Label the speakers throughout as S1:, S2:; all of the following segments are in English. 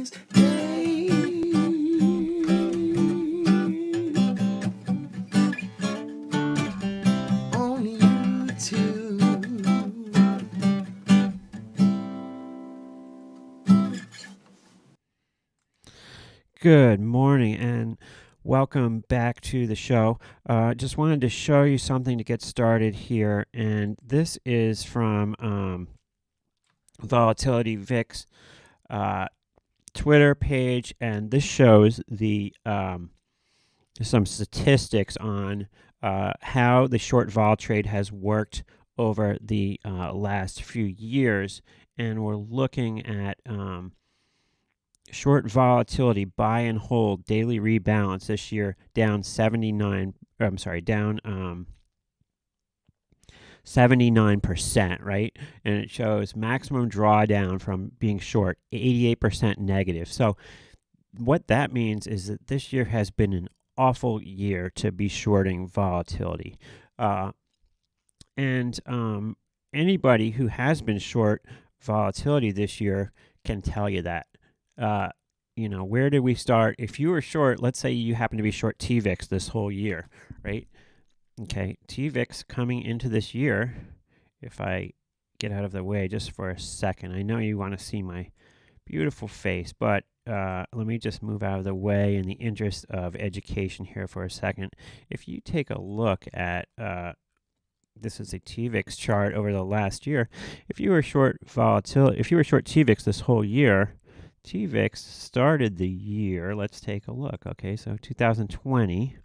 S1: Thursday. On YouTube.
S2: Good morning and welcome back to the show. Just wanted to show you something to get started here, and this is from Volatility VIX Twitter page, and this shows the some statistics on how the short vol trade has worked over the last few years, and we're looking at short volatility, buy and hold, daily rebalance this year down 79%, right? And it shows maximum drawdown from being short, 88% negative. So what that means is that this year has been an awful year to be shorting volatility. And anybody who has been short volatility this year can tell you that. Where did we start? If you were short, let's say you happen to be short TVIX this whole year, right? Okay, TVIX coming into this year, if I get out of the way just for a second, I know you want to see my beautiful face, but let me just move out of the way in the interest of education here for a second. If you take a look at, this is a TVIX chart over the last year. If you were short volatility, if you were short TVIX this whole year, TVIX started the year, let's take a look. Okay, so 2020,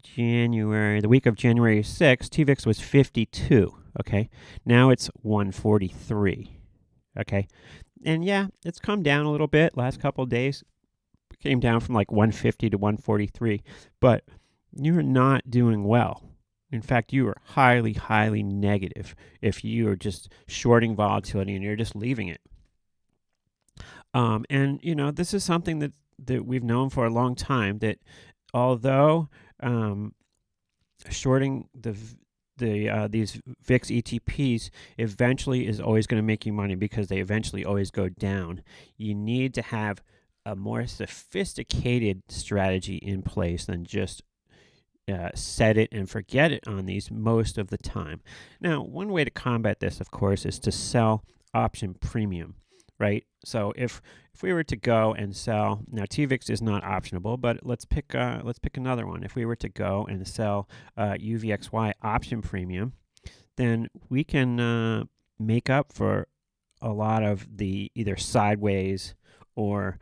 S2: January, the week of January 6th, TVIX was 52. Okay, now it's 143. Okay, and yeah, it's come down a little bit. Last couple of days, it came down from like 150 to 143, but you're not doing well. In fact, you are highly, highly negative if you are just shorting volatility and you're just leaving it. And this is something that we've known for a long time, that although shorting these VIX ETPs eventually is always going to make you money because they eventually always go down, you need to have a more sophisticated strategy in place than just set it and forget it on these most of the time. Now, one way to combat this, of course, is to sell option premium. Right, so if we were to go and sell, now TVIX is not optionable, but let's pick another one. If we were to go and sell UVXY option premium, then we can make up for a lot of the either sideways or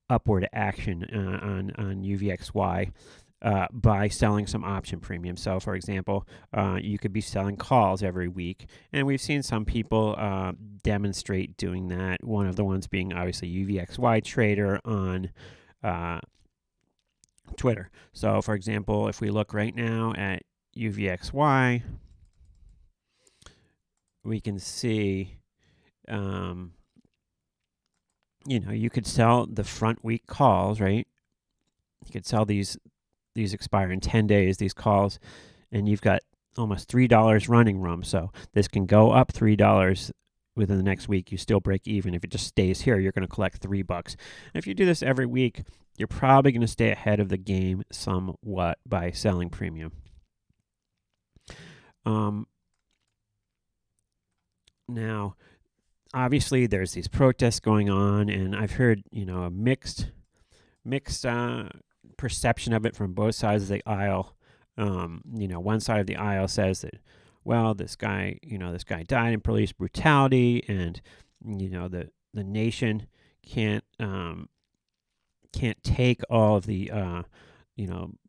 S2: upward action on UVXY. By selling some option premium. So, for example, you could be selling calls every week, and we've seen some people demonstrate doing that. One of the ones being obviously UVXY Trader on Twitter. So, for example, if we look right now at UVXY, we can see, you could sell the front week calls, right? You could sell these expire in 10 days, these calls, and you've got almost $3 running room. So this can go up $3 within the next week. You still break even. If it just stays here, you're going to collect $3. And if you do this every week, you're probably going to stay ahead of the game somewhat by selling premium. Now, obviously, there's these protests going on, and I've heard, a mixed perception of it from both sides of the aisle. One side of the aisle says that, well, this guy died in police brutality, and the nation can't take all of the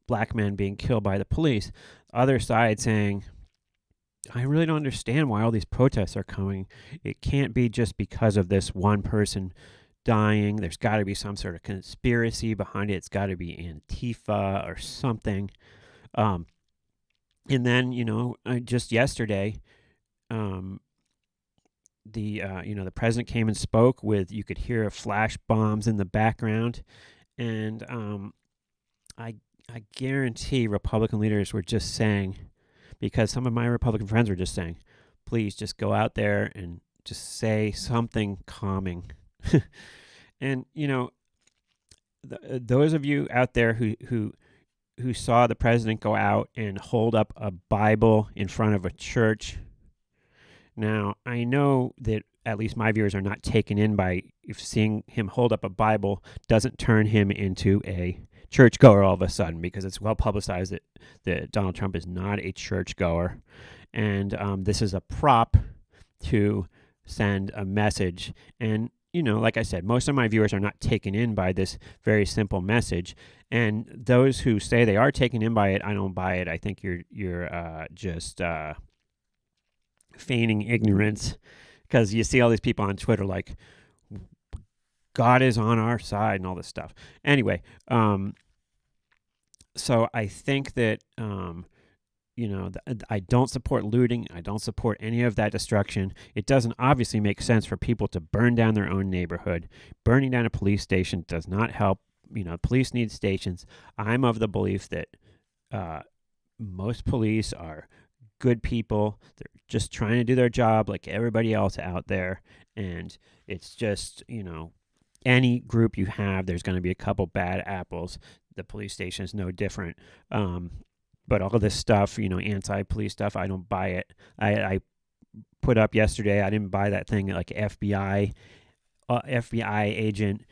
S2: black men being killed by the police. Other side saying, I really don't understand why all these protests are coming. It can't be just because of this one person dying. There's got to be some sort of conspiracy behind it. It's got to be Antifa or something. And then, just yesterday, the president came and spoke with, you could hear flash bombs in the background. And I guarantee Republican leaders were just saying, because some of my Republican friends were just saying, please just go out there and just say something calming. And those of you out there who saw the president go out and hold up a Bible in front of a church. Now, I know that at least my viewers are not taken in by if seeing him hold up a Bible doesn't turn him into a churchgoer all of a sudden, because it's well publicized that Donald Trump is not a churchgoer. And this is a prop to send a message. And like I said, most of my viewers are not taken in by this very simple message. And those who say they are taken in by it, I don't buy it. I think you're just feigning ignorance, because you see all these people on Twitter like, God is on our side and all this stuff. Anyway, so I think that I don't support looting. I don't support any of that destruction. It doesn't obviously make sense for people to burn down their own neighborhood. Burning down a police station does not help. Police need stations. I'm of the belief that most police are good people. They're just trying to do their job like everybody else out there. And it's just, any group you have, there's going to be a couple bad apples. The police station is no different. But all of this stuff, anti-police stuff, I don't buy it. I put up yesterday, I didn't buy that thing like FBI agent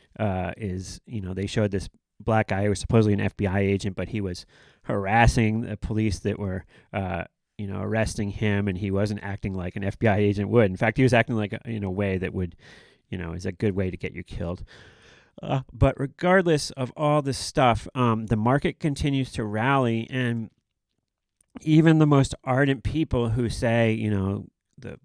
S2: is, they showed this black guy who was supposedly an FBI agent, but he was harassing the police that were, arresting him, and he wasn't acting like an FBI agent would. In fact, he was acting like in a way that would, is a good way to get you killed. But regardless of all this stuff, the market continues to rally, and even the most ardent people who say, the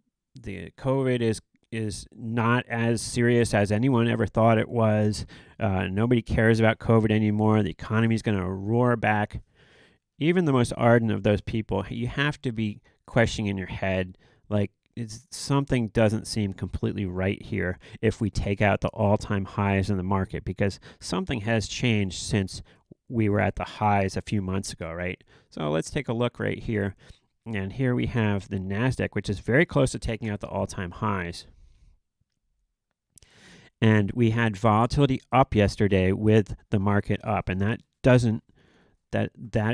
S2: COVID is not as serious as anyone ever thought it was. Nobody cares about COVID anymore. The economy is going to roar back. Even the most ardent of those people, you have to be questioning in your head, like, something doesn't seem completely right here if we take out the all-time highs in the market, because something has changed since we were at the highs a few months ago, right? So let's take a look right here. And here we have the NASDAQ, which is very close to taking out the all-time highs. And we had volatility up yesterday with the market up, and that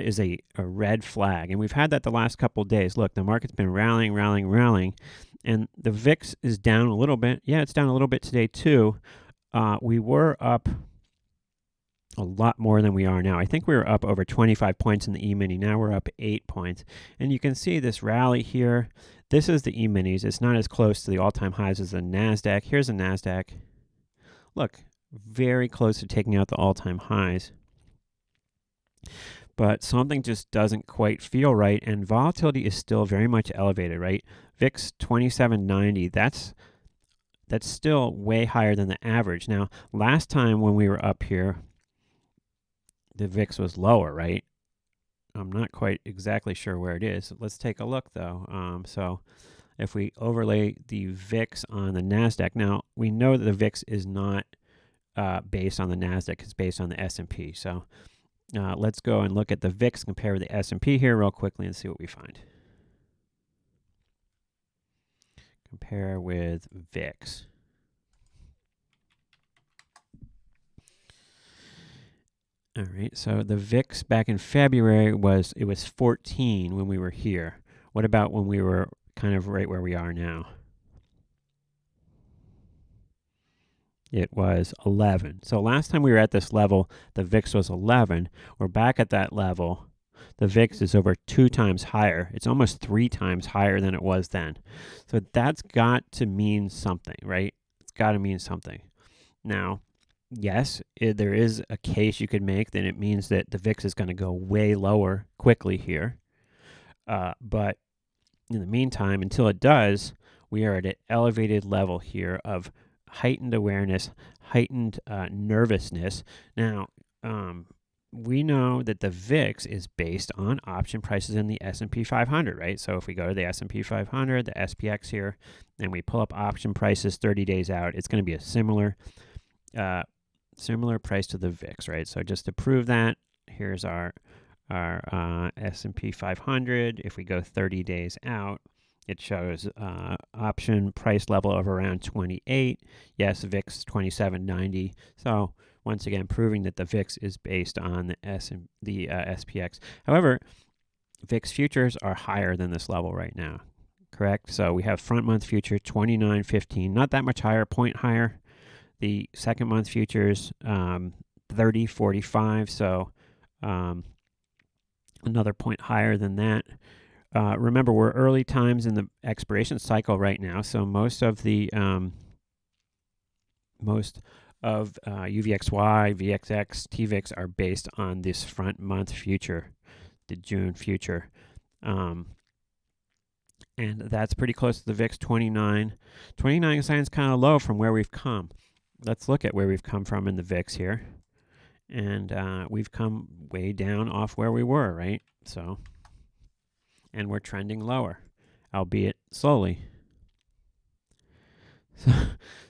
S2: is a red flag. And we've had that the last couple of days. Look, the market's been rallying, and the VIX is down a little bit. Yeah, it's down a little bit today too. We were up a lot more than we are now. I think we were up over 25 points in the E-mini. Now we're up 8 points. And you can see this rally here. This is the E-minis. It's not as close to the all-time highs as the NASDAQ. Here's the NASDAQ. Look, very close to taking out the all-time highs. But something just doesn't quite feel right, and volatility is still very much elevated, right? VIX 2790, that's still way higher than the average. Now, last time when we were up here, the VIX was lower, right? I'm not quite exactly sure where it is. Let's take a look, though. So if we overlay the VIX on the NASDAQ, now we know that the VIX is not based on the NASDAQ. It's based on the S&P. So let's go and look at the VIX, compare with the S&P here real quickly and see what we find. Compare with VIX. All right, so the VIX back in February was 14 when we were here. What about when we were kind of right where we are now? It was 11. So last time we were at this level, the VIX was 11. We're back at that level. The VIX is over 2 times higher. It's almost 3 times higher than it was then. So that's got to mean something, right? It's got to mean something. Now, yes, there is a case you could make that it means that the VIX is going to go way lower quickly here. But in the meantime, until it does, we are at an elevated level here of heightened awareness, heightened nervousness. Now, we know that the VIX is based on option prices in the S&P 500, right? So if we go to the S&P 500, the SPX here, and we pull up option prices 30 days out, it's going to be a similar price to the VIX, right? So just to prove that, here's our S&P 500. If we go 30 days out, It shows option price level of around 28. Yes, VIX 2790. So once again, proving that the VIX is based on the SPX. However, VIX futures are higher than this level right now. Correct. So we have front month future 29.15, not that much higher, point higher. The second month futures 30.45. So another point higher than that. Remember, we're early times in the expiration cycle right now, so most of UVXY, VXX, TVIX are based on this front month future, the June future, and that's pretty close to the VIX 29. 29 sounds kind of low from where we've come. Let's look at where we've come from in the VIX here, and we've come way down off where we were, right? So. And we're trending lower, albeit slowly.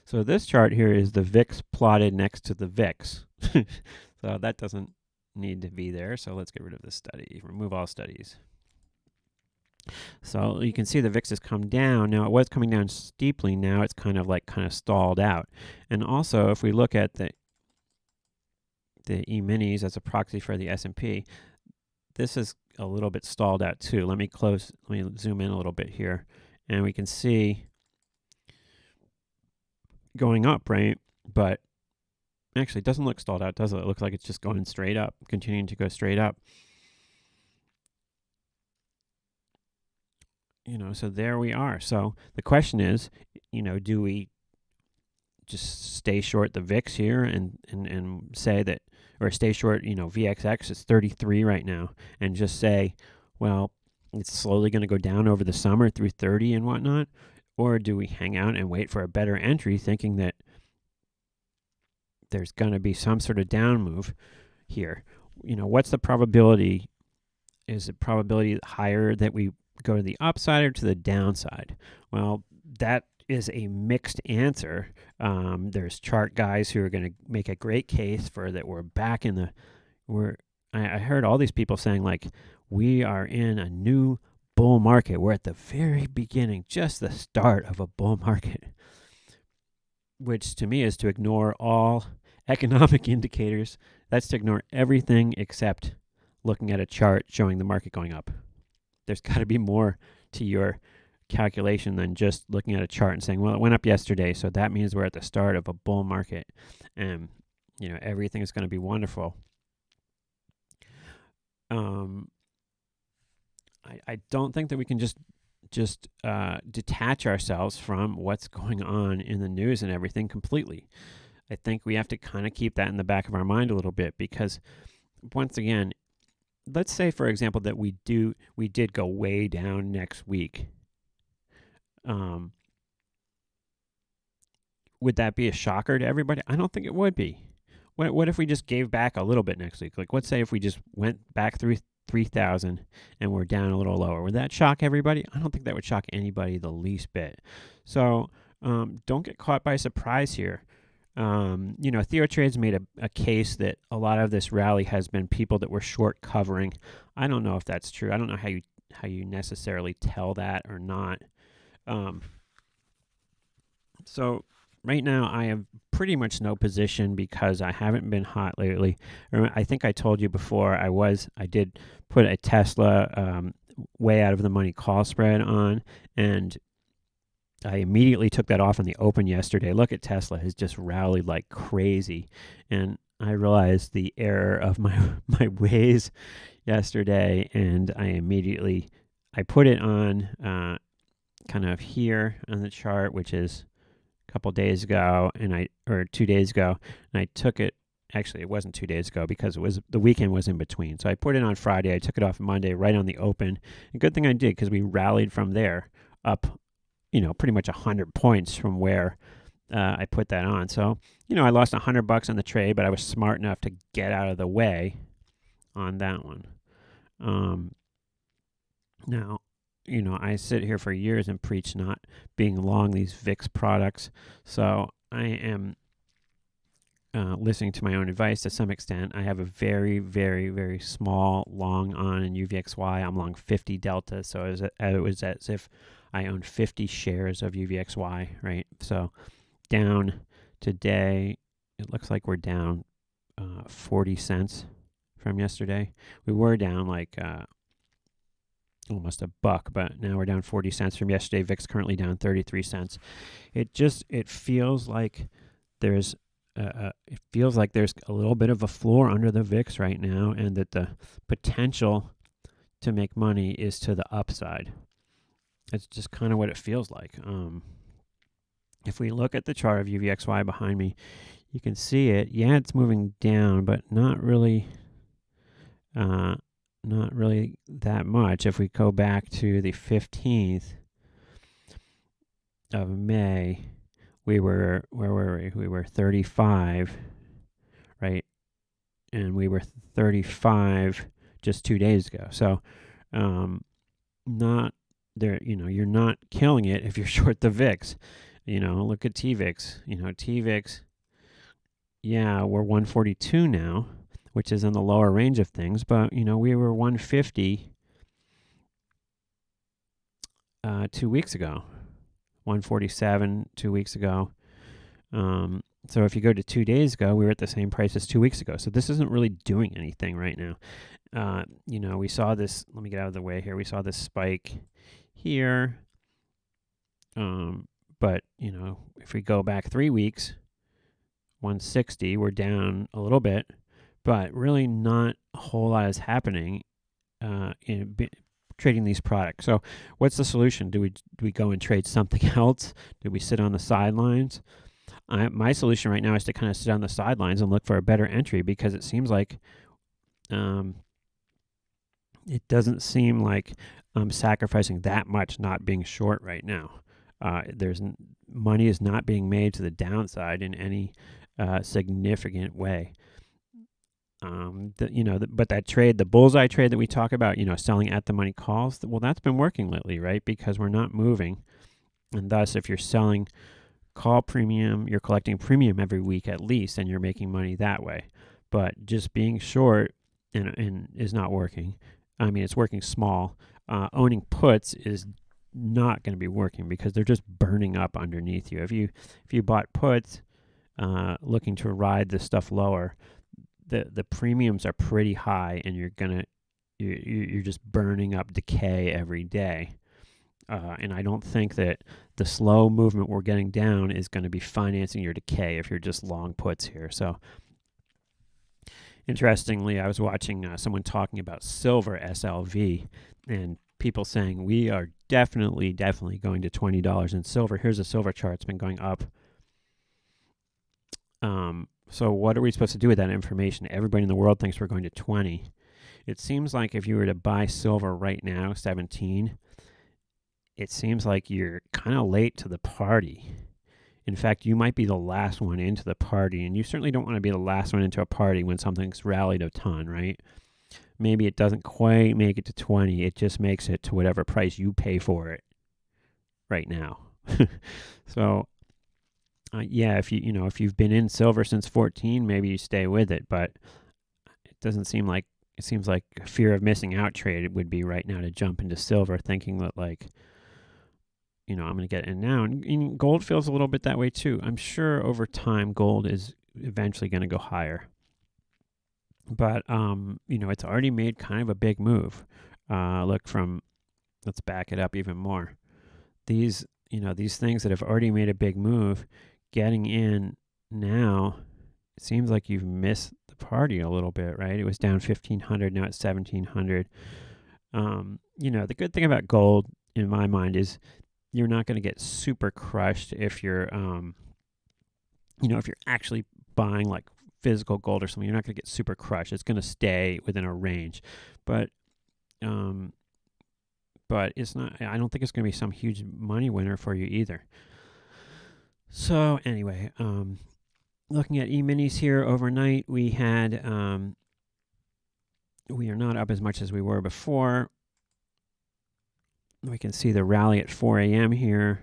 S2: So this chart here is the VIX plotted next to the VIX. So that doesn't need to be there. So let's get rid of this study, remove all studies. So you can see the VIX has come down. Now it was coming down steeply. Now it's kind of stalled out. And also if we look at the E-minis as a proxy for the S&P, this is a little bit stalled out too. Let me zoom in a little bit here, and we can see going up, right? But actually, it doesn't look stalled out, does it? It looks like it's just going straight up, continuing to go straight up. So there we are. So the question is, do we just stay short the VIX here and say that, or stay short, VXX is 33 right now, and just say, well, it's slowly going to go down over the summer through 30 and whatnot? Or do we hang out and wait for a better entry, thinking that there's going to be some sort of down move here? What's the probability? Is the probability higher that we go to the upside or to the downside? Well, that is a mixed answer. There's chart guys who are going to make a great case for that we're back in I heard all these people saying we are in a new bull market. We're at the very beginning, just the start of a bull market, which to me is to ignore all economic indicators. That's to ignore everything except looking at a chart showing the market going up. There's got to be more to your calculation than just looking at a chart and saying, well, it went up yesterday, so that means we're at the start of a bull market, and everything is going to be wonderful. I don't think that we can just detach ourselves from what's going on in the news and everything completely. I think we have to kind of keep that in the back of our mind a little bit, because once again, let's say, for example, that we did go way down next week. Would that be a shocker to everybody? I don't think it would be. What if we just gave back a little bit next week? Let's say if we just went back through 3,000 and we're down a little lower. Would that shock everybody? I don't think that would shock anybody the least bit. So don't get caught by surprise here. TheoTrade's made a case that a lot of this rally has been people that were short covering. I don't know if that's true. I don't know how you necessarily tell that or not. So right now I have pretty much no position because I haven't been hot lately. I think I told you before I did put a Tesla way out of the money call spread on, and I immediately took that off in the open yesterday. Look at Tesla has just rallied like crazy, and I realized the error of my ways yesterday, and I put it on kind of here on the chart, which is a couple days ago, or 2 days ago, and I took it. Actually, it wasn't 2 days ago because the weekend was in between. So I put it on Friday. I took it off Monday, right on the open. And good thing I did, because we rallied from there up, pretty much 100 points from where I put that on. So, I lost $100 on the trade, but I was smart enough to get out of the way on that one. Now, I sit here for years and preach not being long these VIX products. So I am listening to my own advice to some extent. I have a very, very, very small long on in UVXY. I'm long 50 delta. So it was as if I own 50 shares of UVXY, right? So down today, it looks like we're down 40 cents from yesterday. We were down like almost a buck, but now we're down 40 cents from yesterday. VIX currently down 33 cents. It feels like there's a little bit of a floor under the VIX right now, and that the potential to make money is to the upside. It's just kind of what it feels like. If we look at the chart of UVXY behind me, you can see it. Yeah, it's moving down, but not really that much. If we go back to the 15th of May, where were we? We were 35, right? And we were 35 just 2 days ago. So, not there, you're not killing it if you're short the VIX. Look at TVIX. TVIX, yeah, we're 142 now, which is in the lower range of things, but, we were 150 2 weeks ago, 147 2 weeks ago. So if you go to 2 days ago, we were at the same price as 2 weeks ago. So this isn't really doing anything right now. We saw this, let me get out of the way here. We saw this spike here. But, if we go back 3 weeks, 160, we're down a little bit, but really not a whole lot is happening in trading these products. So what's the solution? Do we go and trade something else? Do we sit on the sidelines? My solution right now is to kind of sit on the sidelines and look for a better entry, because it seems like it doesn't seem like I'm sacrificing that much not being short right now. Money is not being made to the downside in any significant way. But that trade, the bullseye trade that we talk about, selling at the money calls, well, that's been working lately, right? Because we're not moving. And thus, if you're selling call premium, you're collecting premium every week at least, and you're making money that way. But just being short and is not working. I mean, it's working small. Owning puts is not going to be working because they're just burning up underneath you. If you bought puts looking to ride the stuff lower, the premiums are pretty high, and you're just burning up decay every day. And I don't think that the slow movement we're getting down is going to be financing your decay if you're just long puts here. So, interestingly, I was watching someone talking about silver SLV, and people saying we are definitely going to $20 in silver. Here's a silver chart. It's been going up. So what are we supposed to do with that information? Everybody in the world thinks we're going to 20. It seems like if you were to buy silver right now, 17, it seems like you're kind of late to the party. In fact, you might be the last one into the party, and you certainly don't want to be the last one into a party when something's rallied a ton, right? Maybe it doesn't quite make it to 20. It just makes it to whatever price you pay for it right now. So, if you've been in silver since 14, maybe you stay with it. But it seems like a fear of missing out trade would be right now to jump into silver, thinking that I'm going to get in now. And gold feels a little bit that way too. I'm sure over time gold is eventually going to go higher. But, it's already made kind of a big move. Let's back it up even more. These things that have already made a big move, getting in now, it seems like you've missed the party a little bit, right? It was down 1,500, now it's 1,700. The good thing about gold, in my mind, is you're not going to get super crushed if you're, if you're actually buying like physical gold or something. You're not going to get super crushed. It's going to stay within a range, but it's not. I don't think it's going to be some huge money winner for you either. So anyway, looking at E-minis here overnight, we are not up as much as we were before. We can see the rally at 4 a.m. here.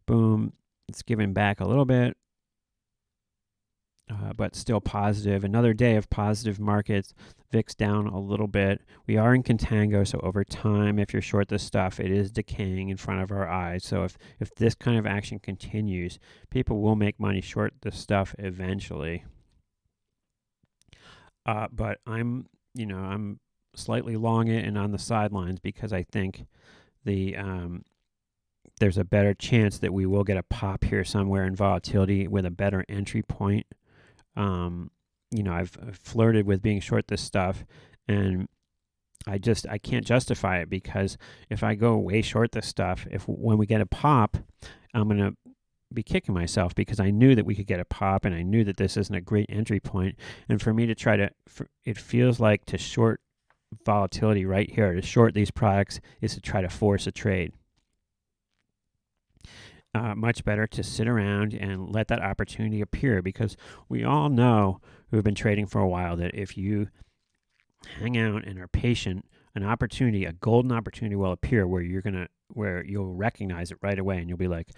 S2: Boom. It's given back a little bit. but still positive. Another day of positive markets. VIX down a little bit. We are in contango, so over time, if you're short this stuff, it is decaying in front of our eyes. So if this kind of action continues, people will make money short this stuff eventually. But I'm slightly long it and on the sidelines because I think there's a better chance that we will get a pop here somewhere in volatility with a better entry point. I've flirted with being short this stuff, and I can't justify it because if I go way short this stuff, when we get a pop, I'm going to be kicking myself because I knew that we could get a pop, and I knew that this isn't a great entry point. And for me to it feels like to short volatility right here, to short these products is to try to force a trade. Much better to sit around and let that opportunity appear, because we all know who've been trading for a while that if you hang out and are patient, a golden opportunity will appear where you'll recognize it right away, and you'll be like,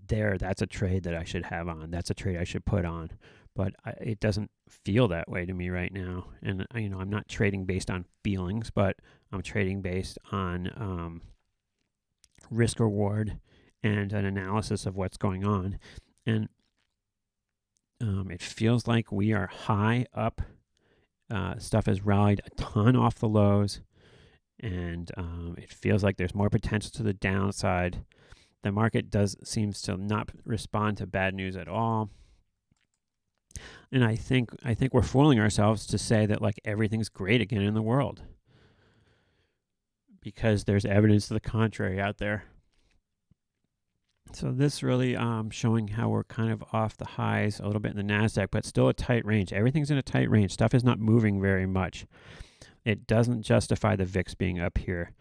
S2: that's a trade that I should have on. That's a trade I should put on. But it doesn't feel that way to me right now. And I'm not trading based on feelings, but I'm trading based on risk reward and an analysis of what's going on. And it feels like we are high up. Stuff has rallied a ton off the lows, and it feels like there's more potential to the downside. The market seems to not respond to bad news at all. And I think we're fooling ourselves to say that like everything's great again in the world, because there's evidence to the contrary out there. So this really showing how we're kind of off the highs a little bit in the NASDAQ, but still a tight range. Everything's in a tight range. Stuff is not moving very much. It doesn't justify the VIX being up here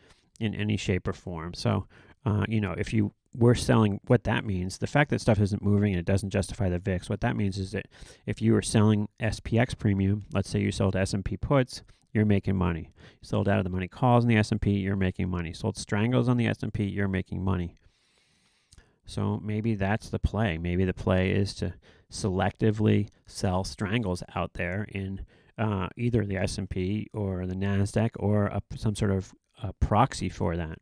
S2: in any shape or form. So, if you were selling, what that means, the fact that stuff isn't moving and it doesn't justify the VIX, what that means is that if you were selling SPX premium, let's say you sold S&P puts, you're making money. You sold out of the money calls in the S&P, you're making money. Sold strangles on the S&P, you're making money. So maybe that's the play. Maybe the play is to selectively sell strangles out there in either the S&P or the NASDAQ or some sort of proxy for that,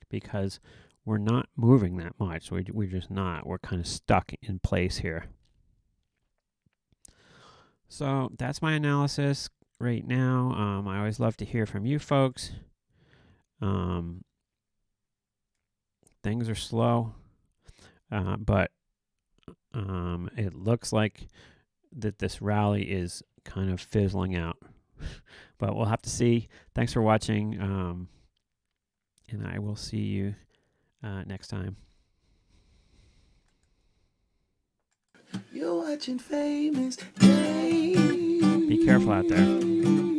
S2: because we're not moving that much. We're just not. We're kind of stuck in place here. So that's my analysis right now. I always love to hear from you folks. Things are slow. But it looks like that this rally is kind of fizzling out. But we'll have to see. Thanks for watching, and I will see you next time.
S1: You're watching Famous Dave.
S2: Be careful out there.